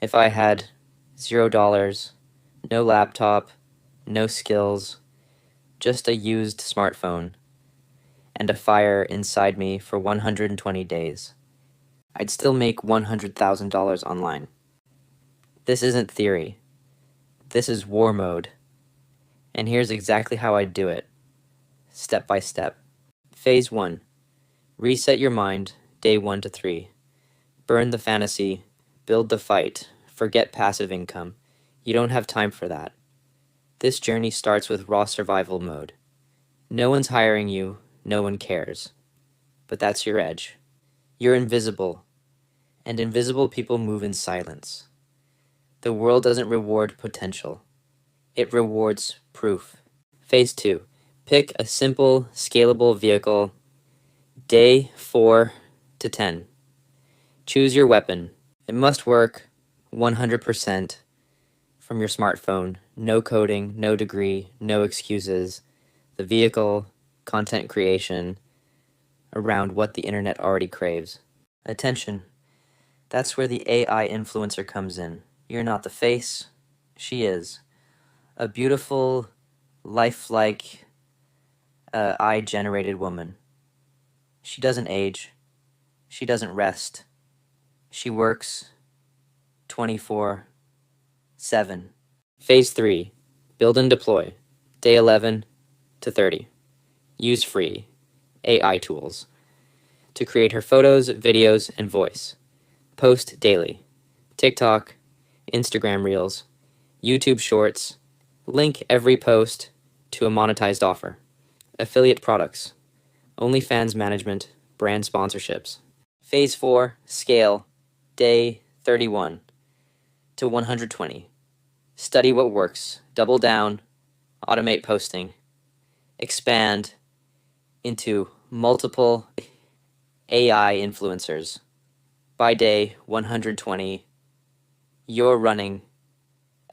If I had $0, no laptop, no skills, just a used smartphone, and a fire inside me for 120 days, I'd still make $100,000 online. This isn't theory. This is war mode. And here's exactly how I'd do it, step by step. Phase 1. Reset your mind, day 1 to 3. Burn the fantasy, build the fight, forget passive income. You don't have time for that. This journey starts with raw survival mode. No one's hiring you, no one cares. But that's your edge. You're invisible, and invisible people move in silence. The world doesn't reward potential. It rewards proof. Phase 2. Pick a simple, scalable vehicle, day 4 to 10. Choose your weapon. It must work 100% from your smartphone. No coding, no degree, no excuses. The vehicle, content creation around what the internet already craves. Attention. That's where the AI influencer comes in. You're not the face, she is. A beautiful, lifelike, AI-generated woman. She doesn't age. She doesn't rest. She works 24/7. Phase 3. Build and deploy. Day 11 to 30. Use free AI tools to create her photos, videos, and voice. Post daily. TikTok, Instagram Reels, YouTube Shorts. Link every post to a monetized offer. Affiliate products. OnlyFans management. Brand sponsorships. Phase 4. Scale. Day 31 to 120. Study what works. Double down. Automate posting. Expand into multiple AI influencers. By day 120, you're running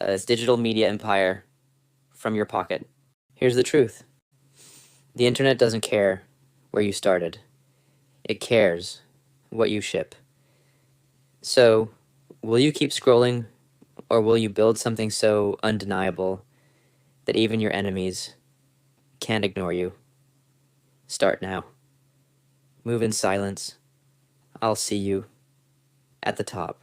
a digital media empire from your pocket. Here's the truth. The internet doesn't care where you started. It cares what you ship. So, will you keep scrolling, or will you build something so undeniable that even your enemies can't ignore you? Start now. Move in silence. I'll see you at the top.